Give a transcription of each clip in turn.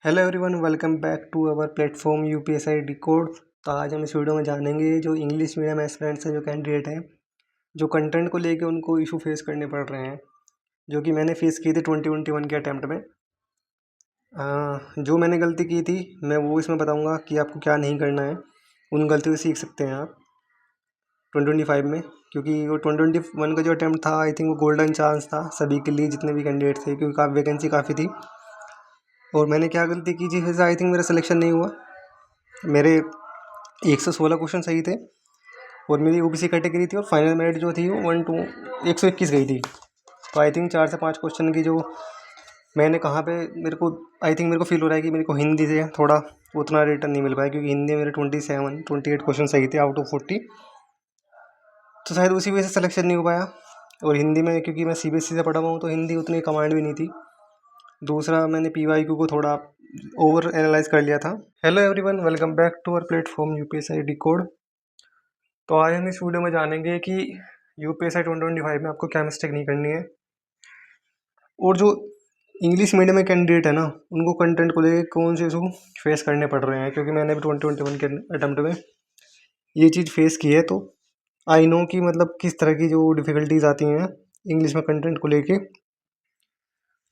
Hello everyone, welcome back to our platform UPSI decode. तो आज हम इस वीडियो में जानेंगे जो इंग्लिश मीडियम एस्पिरेंट्स हैं, जो कैंडिडेट हैं, जो कंटेंट को लेके उनको इशू फेस करने पड़ रहे हैं, जो कि मैंने फेस की थी 2021 के अटैम्प्ट में। जो मैंने गलती की थी मैं वो इसमें बताऊंगा कि आपको क्या नहीं करना है। उन गलतियों से सीख सकते हैं आप 2025 में, क्योंकि वो 2021 का जो अटैम्प्ट था, आई थिंक वो गोल्डन चांस था सभी के लिए, जितने भी कैंडिडेट थे, क्योंकि वैकेंसी काफ़ी थी। और मैंने क्या गलती की थी, फिर आई थिंक मेरा सिलेक्शन नहीं हुआ। मेरे 116 क्वेश्चन सही थे और मेरी ओबीसी कैटेगरी थी, और फाइनल मेरिट जो थी वो 121 गई थी। तो आई थिंक 4 से 5 क्वेश्चन की जो मैंने कहाँ पे मेरे को आई थिंक मेरे को फील हो रहा है कि मेरे को हिंदी से थोड़ा उतना रिटर्न नहीं मिल पाया, क्योंकि हिंदी में मेरे 28 क्वेश्चन सही थे आउट ऑफ 40। तो शायद उसी वजह से सिलेक्शन नहीं हो पाया। और हिंदी में क्योंकि मैं सीबीएसई से पढ़ा हुआ हूँ, तो हिंदी उतनी कमांड भी नहीं थी। दूसरा, मैंने पीवाईक्यू को थोड़ा ओवर एनालाइज कर लिया था। Hello everyone, welcome back to our platform UPSI decode. तो आज हम इस वीडियो में जानेंगे कि यूपीएसआई 2025 में आपको क्या मिस्टेक नहीं करनी है, और जो इंग्लिश मीडियम में कैंडिडेट है ना, उनको कंटेंट को लेकर कौन से इशू फेस करने पड़ रहे हैं। क्योंकि मैंने भी 2021 के अटैम्प्ट में ये चीज़ फेस की है, तो आई नो कि मतलब किस तरह की जो डिफ़िकल्टीज आती हैं इंग्लिश में कंटेंट को लेके।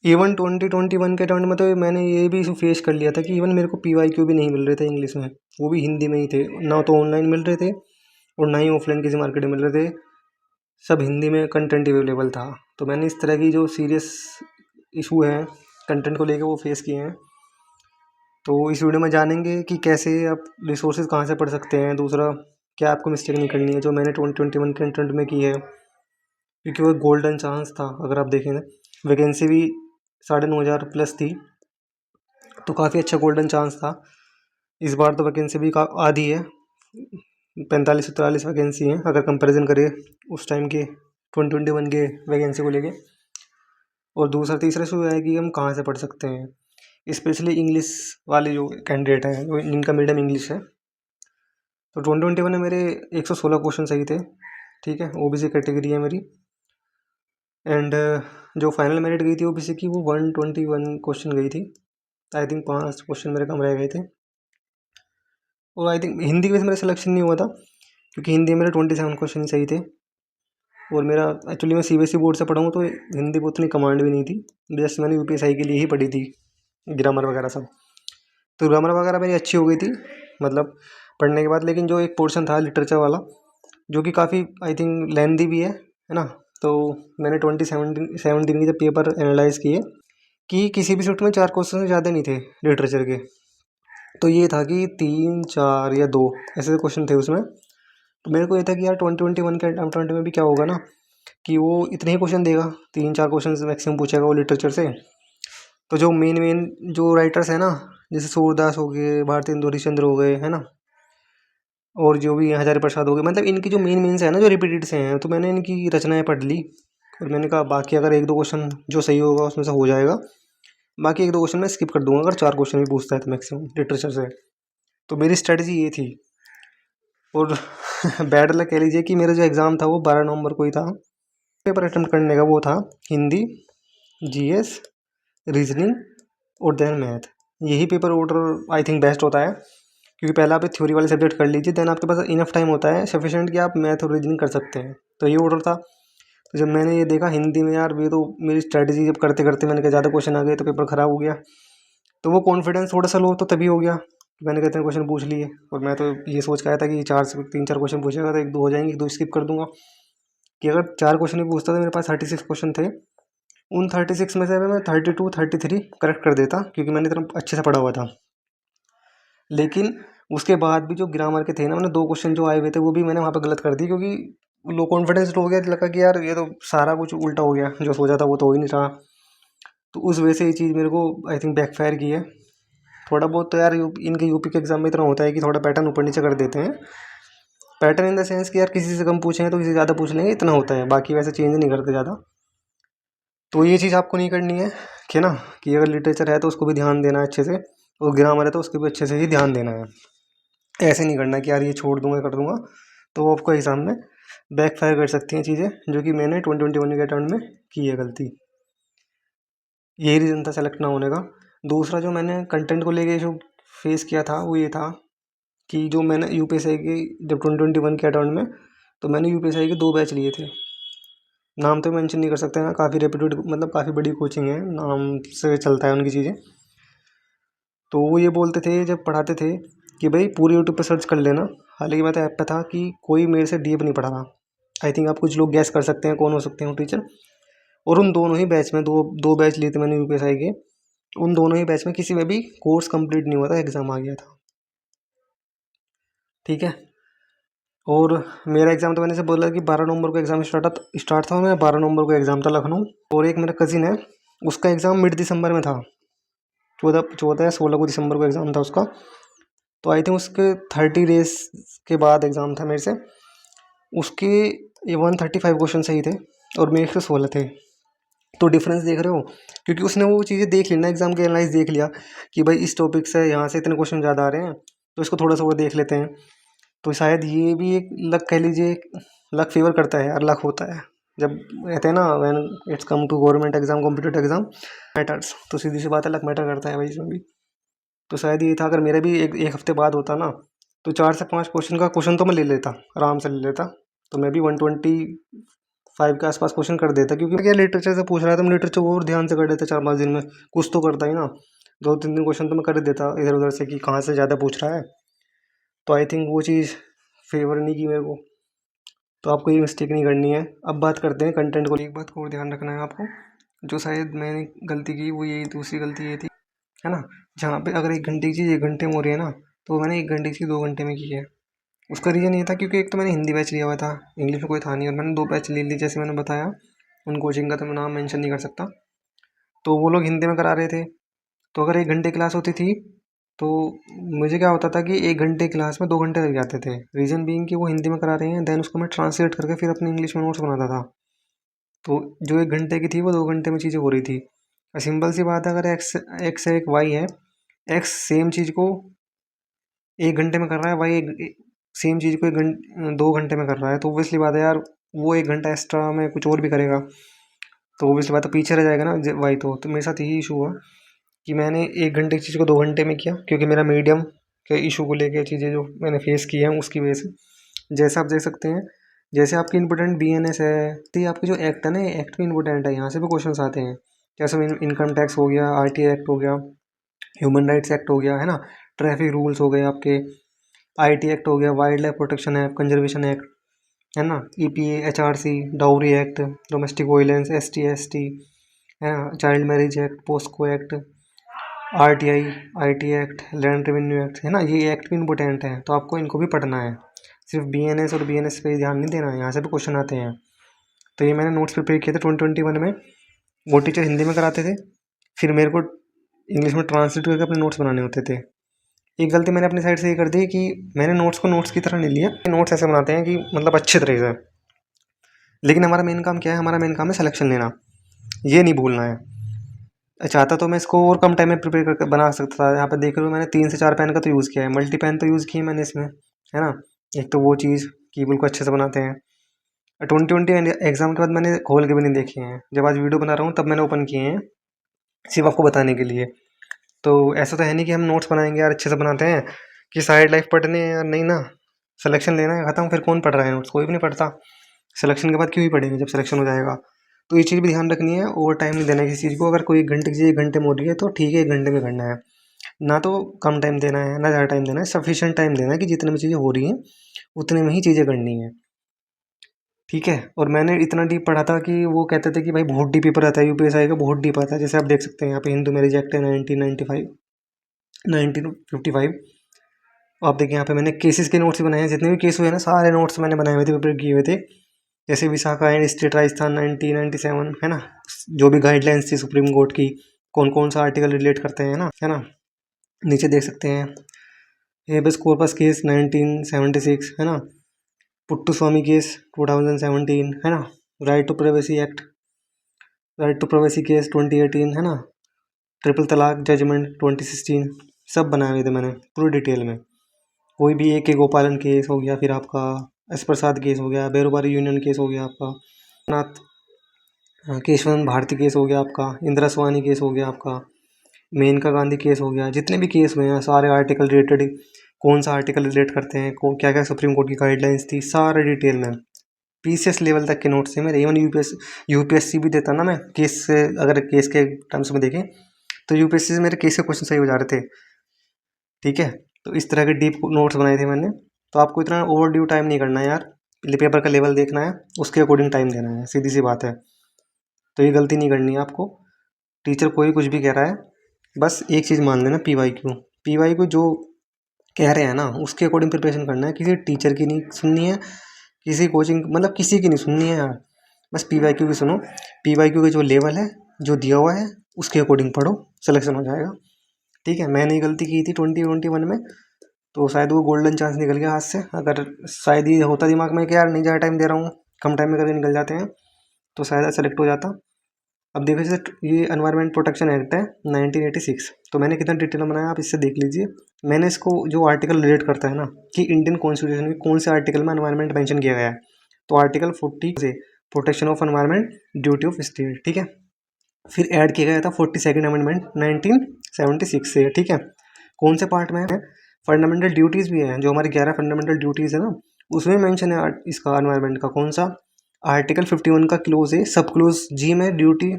इवन 2021 के अटैम्प्ट में तो मैंने ये भी इशू फेस कर लिया था कि इवन मेरे को पीवाईक्यू भी नहीं मिल रहे थे इंग्लिश में, वो भी हिंदी में ही थे। ना तो ऑनलाइन मिल रहे थे और ना ही ऑफलाइन किसी मार्केट में मिल रहे थे, सब हिंदी में कंटेंट अवेलेबल था। तो मैंने इस तरह की जो सीरियस इशू हैं कंटेंट को लेके वो फेस किए हैं। तो इस वीडियो में जानेंगे कि कैसे आप रिसोर्सेज कहाँ से पढ़ सकते हैं। दूसरा, क्या आपको मिस्टेक नहीं करनी है जो मैंने 2021 के कंटेंट में की है, क्योंकि वो गोल्डन चांस था। अगर आप देखें ना, वैकेंसी भी 9,500 प्लस थी, तो काफ़ी अच्छा गोल्डन चांस था। इस बार तो वैकेंसी भी आधी है, 45-43 वैकेंसी हैं अगर कंपैरिजन करें उस टाइम के 2021 के वैकेंसी को लेके। और दूसरा तीसरा इशू है कि हम कहाँ से पढ़ सकते हैं, स्पेशली इंग्लिश वाले जो कैंडिडेट हैं, जो जिनका मीडियम इंग्लिश है। तो 2021 में मेरे 116 क्वेश्चन सही थे, ठीक है, ओबीसी कैटेगरी है मेरी। एंड जो फाइनल मेरिट गई थी ओबीसी की, वो 121 क्वेश्चन गई थी। आई थिंक 5 क्वेश्चन मेरे कम रह गए थे। और आई थिंक हिंदी में मेरा सिलेक्शन नहीं हुआ था, क्योंकि हिंदी में मेरे 27 क्वेश्चन ही सही थे। और मेरा एक्चुअली मैं सीबीएसई बोर्ड से पढ़ा हूँ, तो हिंदी में उतनी कमांड भी नहीं थी। जस्ट मैंने यूपीएसआई के लिए ही पढ़ी थी, ग्रामर वगैरह सब। तो ग्रामर वगैरह मेरी अच्छी हो गई थी मतलब पढ़ने के बाद। लेकिन जो एक पोर्शन था लिटरेचर वाला, जो कि काफ़ी आई थिंक लेंदी भी है ना। तो मैंने 2017 के जब पेपर एनालाइज किए, कि किसी भी शिफ्ट में 4 क्वेश्चन से ज़्यादा नहीं थे लिटरेचर के। तो ये था कि 3, 4 या 2 ऐसे क्वेश्चन थे उसमें। तो मेरे को ये था कि यार 2021 के अटैम्प्ट में भी क्या होगा ना, कि वो इतने ही क्वेश्चन देगा, 3-4 क्वेश्चन मैक्सिमम पूछेगा वो लिटरेचर से। तो जो मेन जो राइटर्स हैं ना, जैसे सूरदास हो गए, भारतेंदु हरिश्चंद्र हो गए, है ना, और जो भी हजारी प्रसाद हो गए, मतलब इनकी जो मेन है ना, जो रिपीटेड से हैं, तो मैंने इनकी रचनाएं पढ़ ली। और मैंने कहा बाकी अगर 1-2 क्वेश्चन जो सही होगा उसमें से हो जाएगा, बाकी 1-2 क्वेश्चन मैं स्किप कर दूंगा अगर 4 क्वेश्चन भी पूछता है तो मैक्सिमम लिटरेचर से। तो मेरी स्ट्रेटजी ये थी। और बैड लक कह लीजिए कि मेरा जो एग्ज़ाम था वो 12 नवंबर को ही था। पेपर अटेम्प्ट करने का वो था हिंदी, जीएस, रीजनिंग और देन मैथ। यही paper order I think best होता है, क्योंकि पहले आप थ्योरी वाले सब्जेक्ट कर लीजिए, देन आपके पास इनफ टाइम होता है सफिशिएंट कि आप मैथ और रीजनिंग कर सकते हैं। तो ये ऑर्डर था। तो जब मैंने ये देखा हिंदी में, यार ये तो मेरी स्ट्रैटेजी जब करते करते मैंने कहा ज़्यादा क्वेश्चन आ गए तो पेपर ख़राब हो गया। तो वो कॉन्फिडेंस थोड़ा सा लो तो तभी हो गया कि मैंने कहते हैं क्वेश्चन पूछ लिए। और मैं तो ये सोच के आया था कि 3-4 क्वेश्चन पूछेगा तो 1-2 हो जाएंगे, 1-2 स्किप कर दूंगा। कि अगर 4 क्वेश्चन भी पूछता तो मेरे पास 36 क्वेश्चन थे। उन 36 में से मैं 32-33 करेक्ट कर देता, क्योंकि मैंने इतना अच्छे से पढ़ा हुआ था। लेकिन उसके बाद भी जो ग्रामर के थे ना, मैंने 2 क्वेश्चन जो आए हुए थे वो भी मैंने वहाँ पे गलत कर दिए, क्योंकि लो कॉन्फिडेंस हो गया, लगा कि यार ये तो सारा कुछ उल्टा हो गया, जो सोचा था वो तो हो ही नहीं रहा। तो उस वजह से ये चीज़ मेरे को आई थिंक बैकफायर की है। थोड़ा बहुत तो यार इनके यूपी के एग्जाम में इतना होता है कि थोड़ा पैटर्न ऊपर नीचे कर देते हैं। पैटर्न इन द सेंस कि यार किसी से कम पूछेंगे तो किसी से ज़्यादा पूछ लेंगे, इतना होता है, बाकी वैसे चेंज नहीं करते ज़्यादा। तो ये चीज़ आपको नहीं करनी है कि ना, कि अगर लिटरेचर है तो उसको भी ध्यान देना है अच्छे से, और ग्रामर है तो उसको भी अच्छे से ही ध्यान देना है। ऐसे नहीं करना कि यार ये छोड़ दूंगा कर दूंगा, तो वो आपको एग्ज़ाम में बैकफायर कर सकती हैं चीज़ें, जो कि मैंने 2021 के अटैम्प्ट में की है गलती। यही रीज़न था सेलेक्ट ना होने का। दूसरा जो मैंने कंटेंट को लेके जो फेस किया था वो ये था कि जो मैंने यूपीएसआई की जब 2021 के अराउंड में, तो मैंने यूपीएसआई के 2 बैच लिए थे। नाम तो मेंशन नहीं कर सकते हैं, काफ़ी रेप्यूटेड मतलब काफ़ी बड़ी कोचिंग है, नाम से चलता है उनकी चीज़ें। तो वो ये बोलते थे जब पढ़ाते थे कि भाई पूरे यूट्यूब पे सर्च कर लेना। हालांकि मैं तो ऐप पे था कि कोई मेरे से डीप नहीं पढ़ा रहा। आई थिंक आप कुछ लोग गैस कर सकते हैं कौन हो सकते हैं वो टीचर। और उन दोनों ही बैच में दो बैच लिए थे मैंने यूपीएसआई के। उन दोनों ही बैच में किसी में भी कोर्स कंप्लीट नहीं हुआ था, एग्ज़ाम आ गया था। ठीक है। और मेरा एग्ज़ाम तो मैंने से बोला कि 12 नवंबर को एग्ज़ाम स्टार्ट था और मेरा 12 नवंबर को एग्ज़ाम था लखनऊ। और एक मेरा कज़िन है, उसका एग्ज़ाम मिड दिसंबर में था, 14 या 16 को दिसंबर को एग्ज़ाम था उसका। तो आई थिंक उसके 30 डेज के बाद एग्ज़ाम था मेरे से। उसके ये 135 क्वेश्चन सही थे और मेरे से 16 थे। तो डिफरेंस देख रहे हो, क्योंकि उसने वो चीज़ें देख ली ना, एग्ज़ाम के एनालाइज देख लिया कि भाई इस टॉपिक से यहाँ से इतने क्वेश्चन ज़्यादा आ रहे हैं, तो इसको थोड़ा सा और देख लेते हैं। तो शायद ये भी एक लक कह लीजिए, लक फेवर करता है और लक होता है जब कहते हैं ना when it's come to government exam competitive exam matters, तो सीधी सी बात है लक मैटर करता है भाई इसमें भी। तो शायद ये था, अगर मेरा भी एक हफ्ते बाद होता ना, तो 4 से 5 क्वेश्चन का क्वेश्चन तो मैं ले लेता, आराम से ले लेता। तो मैं भी 125 के आसपास क्वेश्चन कर देता, क्योंकि मैं क्या लिटरेचर से पूछ रहा था, मैं लिटरेचर और ध्यान से कर देता 4-5 दिन में, कुछ तो करता ही ना। 2-3 दिन क्वेश्चन तो मैं कर देता इधर उधर से कि कहाँ से ज़्यादा पूछ रहा है। तो आई थिंक वो चीज़ फेवर नहीं की मेरे को। तो आपको ये मिस्टेक नहीं करनी है। अब बात करते हैं कंटेंट को। एक बात को और ध्यान रखना है आपको, जो शायद मैंने गलती की वो यही, दूसरी गलती ये थी, है ना, जहाँ पे अगर 1 घंटे की चीज़ 1 घंटे में हो रही है ना, तो मैंने 1 घंटे की चीज़ 2 घंटे में की है। उसका रीज़न ये था क्योंकि एक तो मैंने हिंदी बैच लिया हुआ था, इंग्लिश में कोई था नहीं, और मैंने 2 बैच ले ली जैसे मैंने बताया। उन कोचिंग का तो मैं नाम मेंशन नहीं कर सकता। तो वो लोग हिंदी में करा रहे थे, तो अगर 1 घंटे क्लास होती थी तो मुझे क्या होता था कि 1 घंटे क्लास में 2 घंटे लग जाते थे। रीज़न बीइंग कि वो हिंदी में करा रहे हैं, देन उसको मैं ट्रांसलेट करके फिर अपने इंग्लिश में नोट्स बनाता था। तो जो 1 घंटे की थी वो 2 घंटे में चीज़ें हो रही थी। सिंपल सी बात है, अगर एक्स है एक वाई है, एक्स सेम चीज़ को 1 घंटे में कर रहा है, वाई सेम चीज़ को 2 घंटे में कर रहा है, तो ऑब्वियसली बात है यार, वो 1 घंटा एक्स्ट्रा में कुछ और भी करेगा, तो ऑब्वियसली बात है पीछे रह जाएगा ना वाई। तो मेरे साथ यही इशू हुआ कि मैंने 1 घंटे की चीज़ को 2 घंटे में किया, क्योंकि मेरा मीडियम के इशू को लेकर चीज़ें जो मैंने फेस की हैं उसकी वजह से। जैसे आप देख सकते हैं, जैसे आपकी इंपॉर्टेंट बीएनएस है, तो ये आपके जो एक्ट है ना, ये एक्ट भी इंपॉर्टेंट है, यहाँ से भी क्वेश्चन आते हैं। जैसे इनकम टैक्स हो गया, आरटीआई एक्ट हो गया, ह्यूमन राइट्स एक्ट हो गया, है ना, ट्रैफिक रूल्स हो गए आपके, आईटी एक्ट हो गया, wildlife protection act, conservation act, है ना, EPA, HRC, dowry act, domestic violence, ST, है ना, child marriage act, POCSO act, RTI, IT act, land revenue act, है ना, ये एक्ट भी इंपॉर्टेंट है, तो आपको इनको भी पढ़ना है। सिर्फ बीएनएस और बीएनएस पे ध्यान नहीं देना है, यहाँ से भी क्वेश्चन आते हैं। तो ये मैंने नोट्स प्रिपेयर किए थे 2021 में। वो टीचर हिंदी में कराते थे, फिर मेरे को इंग्लिश में ट्रांसलेट करके अपने नोट्स बनाने होते थे। एक गलती मैंने अपनी साइड से ये कर दी कि मैंने नोट्स को नोट्स की तरह नहीं लिया। नोट्स ऐसे बनाते हैं कि मतलब अच्छे तरीके से, लेकिन हमारा मेन काम क्या है, हमारा मेन काम है सिलेक्शन लेना, ये नहीं भूलना है। चाहता तो मैं इसको और कम टाइम में प्रिपेयर करके बना सकता था। यहाँ पे देख रहे हो मैंने 3 से 4 पेन का तो यूज़ किया है, मल्टी पेन तो यूज़ की है मैंने इसमें, है ना। एक तो वो चीज़ कि बिल्कुल अच्छे से बनाते हैं। 2020 एग्ज़ाम के बाद मैंने खोल के भी नहीं देखे हैं, जब आज वीडियो बना रहा हूँ तब मैंने ओपन किए हैं, सिर्फ आपको बताने के लिए। तो ऐसा तो है नहीं कि हम नोट्स बनाएंगे यार अच्छे से बनाते हैं कि साइड लाइफ पढ़ने यार, नहीं ना, सिलेक्शन लेना है ख़त्म, फिर कौन पढ़ रहा है नोट्स, कोई भी नहीं पढ़ता। सिलेक्शन के बाद क्यों ही पढ़ेंगे जब सिलेक्शन हो जाएगा। तो ये चीज़ भी ध्यान रखनी है, ओवर टाइम नहीं देना है किसी चीज़ को। अगर कोई 1 घंटे की चीज़ 1 घंटे में हो रही है तो ठीक है, 1 घंटे में करना है, ना तो कम टाइम देना है ना ज़्यादा टाइम देना है, सफिशिएंट टाइम देना है कि जितने में चीज़ें हो रही हैं उतने में ही चीज़ें करनी है। ठीक है। और मैंने इतना डीप पढ़ा था कि वो कहते थे कि भाई बहुत डीप पेपर आता है यूपीएसआई का, बहुत डीप आता है। जैसे आप देख सकते हैं यहाँ पे हिंदू मैरिज एक्ट है 1995, 1955। आप देखिए यहाँ पे मैंने केसेस के नोट्स भी बनाए हैं, जितने भी केस हुए हैं ना सारे नोट्स मैंने बनाए हुए थे, प्रिपेयर किए हुए थे। जैसे विशाखा एंड स्टेट राजस्थान 1997, है ना, जो भी गाइडलाइंस थी सुप्रीम कोर्ट की, कौन कौन सा आर्टिकल रिलेट करते हैं ना, है ना। नीचे देख सकते हैं हेबेस कॉर्पस केस 1976, है ना, पुट्टू स्वामी केस 2017, है ना, right to privacy act, right to privacy case 2018, है ना, ट्रिपल तलाक जजमेंट 2016, सब बनाए हुए थे मैंने पूरी डिटेल में। कोई भी एक गोपालन केस हो गया, फिर आपका एस प्रसाद केस हो गया, बेरोबारी यूनियन केस हो गया आपका, नाथ केशवन भारती केस हो गया आपका, इंदिरा स्वानी केस हो गया आपका, मेनका गांधी केस हो गया, जितने भी केस हुए हैं सारे आर्टिकल रिलेटेड, कौन सा आर्टिकल रिलेट करते हैं, क्या क्या सुप्रीम कोर्ट की गाइडलाइंस थी, सारा डिटेल में पीसीएस लेवल तक के नोट्स थे मेरे। इवन यूपीएससी भी देता ना मैं, केस से अगर केस के टर्म्स में देखें तो यूपीएससी से मेरे केस के क्वेश्चन सही हो जा रहे थे। ठीक है, तो इस तरह के डीप नोट्स बनाए थे मैंने। तो आपको इतना ओवर ड्यू टाइम नहीं करना है यार, पेपर का लेवल देखना है, उसके अकॉर्डिंग टाइम देना है, सीधी सी बात है। तो ये गलती नहीं करनी है आपको। टीचर कोई कुछ भी कह रहा है, बस एक चीज़ मान लेना, पीवाई क्यू जो कह रहे हैं ना उसके अकॉर्डिंग प्रिपरेशन करना है। किसी टीचर की नहीं सुननी है, किसी कोचिंग मतलब किसी की नहीं सुननी है यार, बस पीवाईक्यू की सुनो। पीवाईक्यू का जो लेवल है जो दिया हुआ है उसके अकॉर्डिंग पढ़ो, सिलेक्शन हो जाएगा। ठीक है, मैंने गलती की थी 2021 में, तो शायद वो गोल्डन चांस निकल गया हाथ से। अगर शायद ये होता दिमाग में कि यार नहीं ज़्यादा टाइम दे रहा हूँ, कम टाइम में करके निकल जाते हैं, तो शायद सेलेक्ट हो जाता। अब देखो जैसे ये एनवायरमेंट प्रोटेक्शन एक्ट है 1986, तो मैंने कितना डिटेल में बनाया आप इससे देख लीजिए। मैंने इसको जो आर्टिकल रिलेट करता है ना कि इंडियन कॉन्स्टिट्यूशन में कौन से आर्टिकल में एनवायरमेंट मेंशन किया गया है, तो आर्टिकल 40 से protection of environment duty of state. ठीक है, फिर ऐड किया गया था 42nd अमेंडमेंट 1976 से। ठीक है, कौन से पार्ट में है, फंडामेंटल ड्यूटीज़ भी है, जो हमारी 11 फंडामेंटल ड्यूटीज़ है ना उसमें मेंशन है इसका एनवायरनमेंट का। कौन सा, आर्टिकल 51 का क्लोज है, सब क्लोज जी में, duty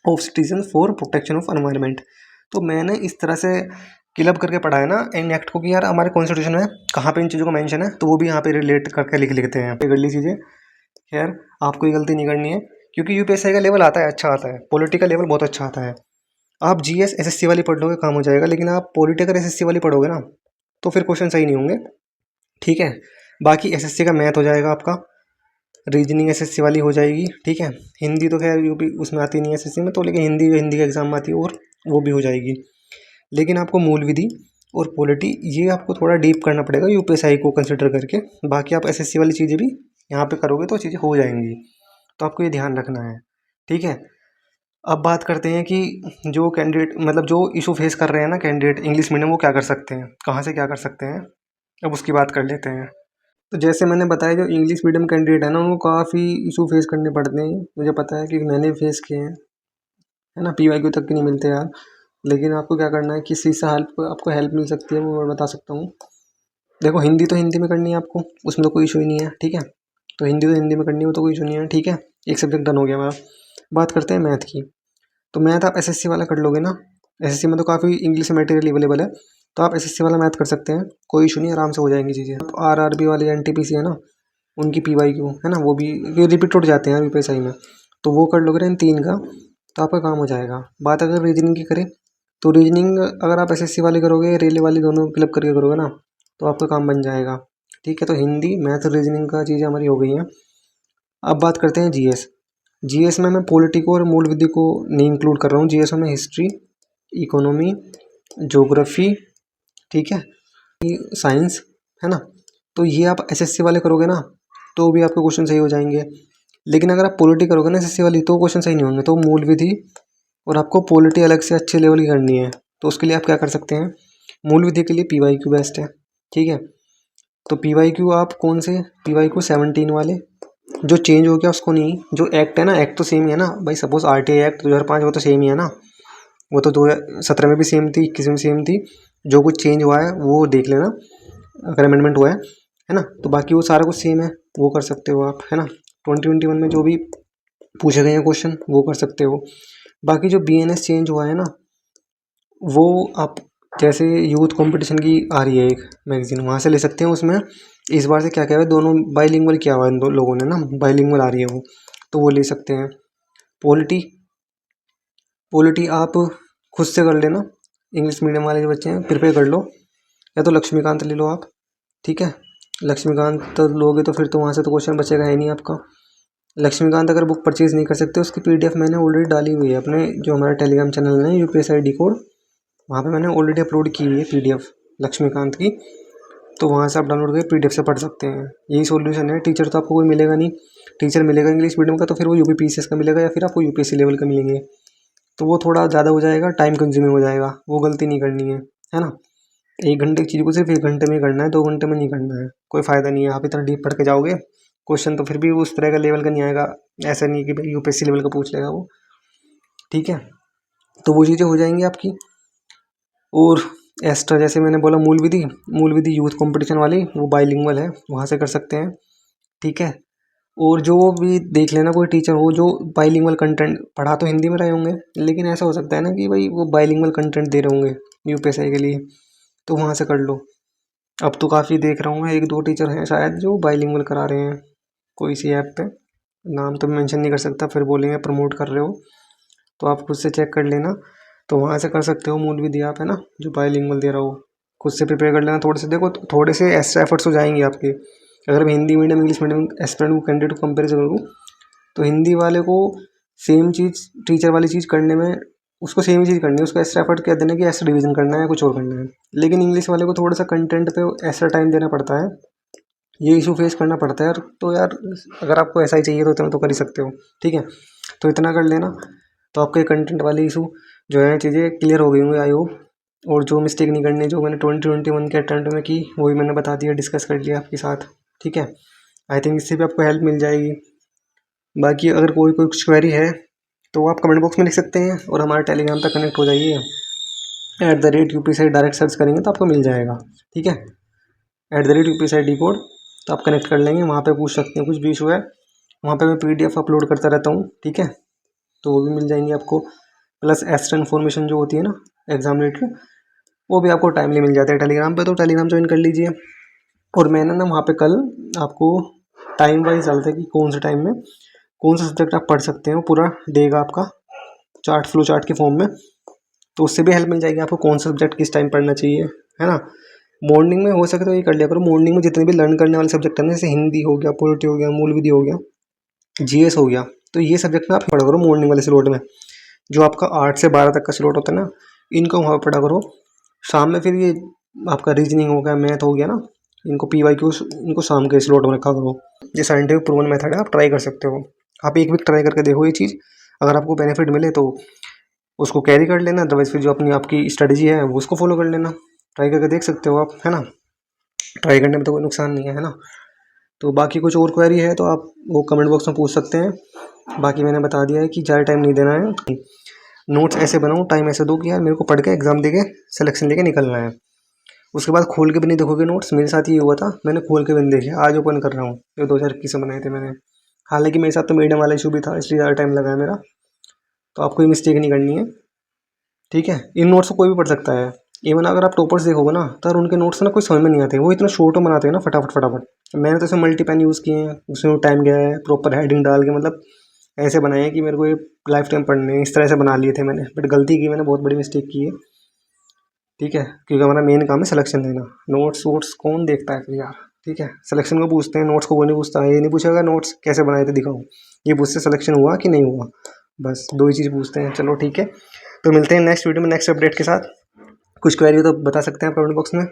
of citizen for protection of environment. तो मैंने इस तरह से क्लब करके पढ़ा है ना इन एक्ट को कि यार हमारे कॉन्स्टिट्यूशन में कहाँ पे इन चीज़ों का मेंशन है, तो वो भी यहाँ पे रिलेट करके लिख लेते हैं, कर ली चीज़ें। खैर आपको ये गलती नहीं करनी है, क्योंकि यूपीएससी का लेवल आता है, अच्छा आता है, पॉलिटिकल लेवल बहुत अच्छा आता है। आप जीएस एसएससी वाली पढ़ लोगे काम हो जाएगा, लेकिन आप पॉलिटिकल एसएससी वाली पढ़ोगे ना तो फिर क्वेश्चन सही नहीं होंगे। ठीक है, बाकी एसएससी का मैथ हो जाएगा आपका, रीजनिंग एसएससी वाली हो जाएगी। ठीक है, हिंदी तो खैर यूपी उसमें आती नहीं है एसएससी में, तो लेकिन हिंदी का एग्जाम में आती है और वो भी हो जाएगी। लेकिन आपको मूल विधि और पॉलिटी ये आपको थोड़ा डीप करना पड़ेगा यूपीएसआई को कंसिडर करके, बाकी आप एसएससी वाली चीज़ें भी यहाँ पे करोगे तो चीज़ें हो जाएंगी। तो आपको ये ध्यान रखना है। ठीक है, अब बात करते हैं कि जो कैंडिडेट मतलब जो इशू फेस कर रहे हैं ना कैंडिडेट इंग्लिश मीडियम, वो क्या कर सकते हैं, कहाँ से क्या कर सकते हैं, अब उसकी बात कर लेते हैं। तो जैसे मैंने बताया जो इंग्लिश मीडियम कैंडिडेट है ना उनको काफ़ी इशू फेस करने पड़ते हैं, मुझे पता है क्योंकि मैंने फेस किए हैं, है ना। पीवाईक्यू तक के नहीं मिलते यार, लेकिन आपको क्या करना है, किसी से हेल्प, आपको हेल्प मिल सकती है वो मैं बता सकता हूँ। देखो हिंदी तो हिंदी में करनी है आपको, उसमें तो कोई इशू ही नहीं है। ठीक है, तो हिंदी तो हिंदी में करनी है, वो तो कोई इशू नहीं है। ठीक है, एक सब्जेक्ट डन हो गया हमारा। बात करते हैं मैथ की। तो मैथ आप एसएससी वाला कर लोगे ना, एसएससी में तो काफ़ी इंग्लिश मटेरियल अवेलेबल है, तो आप एसएससी वाला मैथ कर सकते हैं, कोई इशू नहीं, आराम से हो जाएंगी चीज़ें। आप आरआरबी वाली एनटीपीसी है ना, उनकी पीवाईक्यू है ना, वो भी ये रिपीट उठ जाते हैं यूपीएसआई में, तो वो कर लोगे ना इन 3 का, तो आपका काम हो जाएगा। बात अगर रीजनिंग की करें तो रीजनिंग अगर आप एसएससी वाली करोगे, रेलवे वाली दोनों क्लब करके करोगे ना, तो आपका काम बन जाएगा। ठीक है, तो हिंदी मैथ रीजनिंग का चीज़ें हमारी हो गई हैं। अब बात करते हैं जीएस। जीएस में मैं पॉलिटी को और मूल विधि को नहीं इंक्लूड कर रहा हूँ, जीएस में हिस्ट्री, इकोनॉमी, ज्योग्राफी, ठीक है, साइंस, है ना। तो ये आप एसएससी वाले करोगे ना तो भी आपके क्वेश्चन सही हो जाएंगे, लेकिन अगर आप पॉलिटी करोगे ना एसएससी वाली तो क्वेश्चन सही नहीं होंगे। तो मूल विधि और आपको पॉलिटी अलग से अच्छे लेवल की करनी है, तो उसके लिए आप क्या कर सकते हैं, मूल विधि के लिए पीवाईक्यू बेस्ट है। ठीक है, तो पीवाईक्यू आप कौन से, पीवाईक्यू 17 वाले, जो चेंज हो गया उसको नहीं, जो एक्ट है ना, एक्ट तो सेम ही है ना भाई। सपोज आरटीआई एक्ट 2005 वो तो सेम ही है ना, वो तो 2017 में भी सेम थी, 21 में सेम थी। जो कुछ चेंज हुआ है वो देख लेना अगर अमेंडमेंट हुआ है ना, तो बाकी वो सारा कुछ सेम है, वो कर सकते हो आप, है ना। 2021 में जो भी पूछे गए हैं क्वेश्चन वो कर सकते हो। बाकी जो बीएनएस चेंज हुआ है ना, वो आप जैसे यूथ कंपटीशन की आ रही है एक मैगजीन, वहाँ से ले सकते हैं। उसमें इस बार से क्या क्या है, दोनों बाईलिंगुअल किया हुआ है इन दो लोगों ने ना, बाईलिंगुअल आ रही है वो, तो वो ले सकते हैं। पॉलिटी, पॉलिटी आप खुद से कर लेना, इंग्लिश मीडियम वाले जो बच्चे हैं प्रिपेयर कर लो, या तो लक्ष्मीकांत ले लो आप। ठीक है, लक्ष्मीकांत तो लोगे तो फिर तो वहाँ से तो क्वेश्चन बचेगा ही नहीं आपका। लक्ष्मीकांत अगर बुक परचेज़ नहीं कर सकते, उसकी पीडीएफ मैंने ऑलरेडी डाली हुई है अपने जो हमारा टेलीग्राम चैनल है यूपीएसआई डिकोड, वहाँ पे मैंने ऑलरेडी अपलोड की हुई है पीडीएफ लक्ष्मीकांत की, तो वहाँ से आप डाउनलोड करके पीडीएफ से पढ़ सकते हैं। यही सॉल्यूशन है। टीचर तो आपको कोई मिलेगा नहीं, टीचर मिलेगा इंग्लिश मीडियम का तो फिर वो यूपीपीसीएस का मिलेगा, या फिर आपको यूपीएससी लेवल का मिलेंगे, तो वो थोड़ा ज़्यादा हो जाएगा, टाइम कंज्यूमिंग हो जाएगा, वो गलती नहीं करनी है ना। 1 घंटे की चीज़ को सिर्फ 1 घंटे में करना है, 2 घंटे में नहीं करना है, कोई फ़ायदा नहीं है। आप इतना डीप पढ़ के जाओगे, क्वेश्चन तो फिर भी उस तरह का लेवल का नहीं आएगा, ऐसा नहीं कि भाई यूपीएससी लेवल का पूछ लेगा वो। ठीक है, तो वो चीज़ें हो जाएंगी आपकी। और एक्स्ट्रा जैसे मैंने बोला मूल विधि यूथ कंपटीशन वाली, वो बाइलिंगुअल है, वहाँ से कर सकते हैं। ठीक है। और जो भी देख लेना कोई टीचर हो जो बाइलिंगुअल कंटेंट पढ़ा तो हिंदी में रहे होंगे, लेकिन ऐसा हो सकता है ना कि भाई वो बाइलिंगुअल कंटेंट दे रहे होंगे यूपीएससी के लिए, तो वहाँ से कर लो। अब तो काफ़ी देख रहा हूँ मैं, 1-2 टीचर हैं शायद जो बाइलिंगुअल करा रहे हैं कोई सी ऐप पे। नाम तो मैं मेंशन नहीं कर सकता, फिर बोलेंगे प्रमोट कर रहे हो, तो आप खुद से चेक कर लेना। तो वहाँ से कर सकते हो मूल विधि आप, है ना, जो बाइलिंगुअल दे रहा हो। खुद से प्रिपेयर कर लेना थोड़े से। देखो थोड़े से एक्स्ट्रा एफर्ट्स हो जाएंगे आपके। अगर मैं Hindi medium English medium aspirant को कैंडिडेट को कंपेरिजन करूँ, तो हिंदी वाले को सेम चीज़ टीचर वाली चीज़ करने में उसको सेम ही चीज़ करनी है, उसको एक्स्ट्रा एफर्ट क्या देना कि ऐसा डिवीजन करना है, कुछ और करना है। लेकिन इंग्लिश वाले को थोड़ा सा कंटेंट पे एक्स्ट्रा टाइम देना पड़ता है, ये इशू फेस करना पड़ता है यार। तो यार अगर आपको ऐसा ही चाहिए तो इतना तो कर ही सकते हो। ठीक है, तो इतना कर लेना, तो आपके कंटेंट वाली इशू जो है चीज़ें क्लियर हो गई होंगी आई होप। और जो मिस्टेक नहीं करनी जो मैंने 2021 के अटेम्प्ट में की, वो भी मैंने बता दिया, डिस्कस कर लिया आपके साथ। ठीक है, आई थिंक इससे भी आपको हेल्प मिल जाएगी। बाकी अगर कोई कुछ क्वेरी है तो आप कमेंट बॉक्स में लिख सकते हैं, और हमारे टेलीग्राम तक कनेक्ट हो जाइए। @UPSI डायरेक्ट सर्च करेंगे तो आपको मिल जाएगा। ठीक है, @UPSI डिकोड, तो आप कनेक्ट कर लेंगे, वहाँ पे पूछ सकते हैं कुछ भी इशू है। वहाँ पे मैं PDF अपलोड करता रहता हूँ। ठीक है, तो वो भी मिल जाएंगी आपको। प्लस एक्स्ट्रा इन्फॉर्मेशन जो होती है ना एग्जाम रिलेटेड, वो भी आपको टाइमली मिल जाता है टेलीग्राम पे, तो टेलीग्राम ज्वाइन कर लीजिए। और मैंने ना वहाँ पे कल आपको टाइम वाइज डालता है कि कौन से टाइम में कौन सा सब्जेक्ट आप पढ़ सकते हो, पूरा देगा आपका चार्ट, फ्लो चार्ट के फॉर्म में। तो उससे भी हेल्प मिल जाएगी आपको कौन सा सब्जेक्ट किस टाइम पढ़ना चाहिए, है ना। मॉर्निंग में हो सके तो ये कर लिया करो। मॉर्निंग में जितने भी लर्न करने वाले सब्जेक्ट है ना, जैसे हिंदी हो गया, पॉलिटी हो गया, मूल विधि हो गया, GS हो गया, तो ये सब्जेक्ट ना आप पढ़ा करो मॉर्निंग वाले स्लॉट में। जो आपका 8 से 12 तक का स्लॉट होता है ना, इनको वहाँ पढ़ा करो। शाम में फिर ये आपका रीजनिंग हो गया, मैथ हो गया ना, इनको PYQ इनको शाम के स्लॉट में रखा करो। ये साइंटिफिक प्रूवन मेथड है, आप ट्राई कर सकते हो। आप एक वीक ट्राई करके देखो ये चीज़, अगर आपको बेनिफिट मिले तो उसको कैरी कर लेना, अदरवाइज फिर जो अपनी आपकी स्ट्रेटजी है वो उसको फॉलो कर लेना। ट्राई करके देख सकते हो आप, है ना। ट्राई करने में तो कोई नुकसान नहीं है ना। तो बाकी कुछ और क्वेरी है तो आप वो कमेंट बॉक्स में पूछ सकते हैं। बाकी मैंने बता दिया है कि ज़्यादा टाइम नहीं देना है। नोट्स ऐसे बनाओ, टाइम ऐसे दो कि यार मेरे को पढ़ के एग्जाम दे के सिलेक्शन लेके निकलना है। उसके बाद खोल के भी नहीं देखोगे नोट्स। मेरे साथ ये हुआ था, मैंने खोल के भी नहीं देखे, आज ओपन कर रहा हूँ। ये 2021 में बनाए थे मैंने। हालांकि मेरे साथ तो मीडियम वाला इशू भी था, इसलिए ज़्यादा टाइम लगा है मेरा। तो आपको ये मिस्टेक नहीं करनी है। ठीक है, इन नोट्स को कोई भी पढ़ सकता है। इवन अगर आप टॉपर्स देखोगे ना, तो उनके नोट्स ना कोई समझ में नहीं आते, वो इतना शॉर्ट में बनाते हैं ना फटाफट फटाफट। मैंने तो इसमें मल्टी पेन यूज़ किए हैं, उसमें टाइम गया है, प्रॉपर हेडिंग डाल के, मतलब ऐसे बनाए हैं कि मेरे को ये लाइफ टाइम पढ़ने हैं, इस तरह से बना लिए थे मैंने। बट गलती की मैंने, बहुत बड़ी मिस्टेक की है। ठीक है, क्योंकि हमारा मेन काम है सिलेक्शन देना। नोट्स वोट्स कौन देखता है फिर यार। ठीक है, सिलेक्शन को पूछते हैं, नोट्स को कोई नहीं पूछता। ये नहीं पूछेगा नोट्स कैसे बनाए थे दिखाओ, ये पूछते सिलेक्शन हुआ कि नहीं हुआ, बस 2 ही चीज़ पूछते हैं। चलो ठीक है, तो मिलते हैं नेक्स्ट वीडियो में नेक्स्ट अपडेट के साथ। कुछ क्वेरी हो तो बता सकते हैं आप कमेंट बॉक्स में।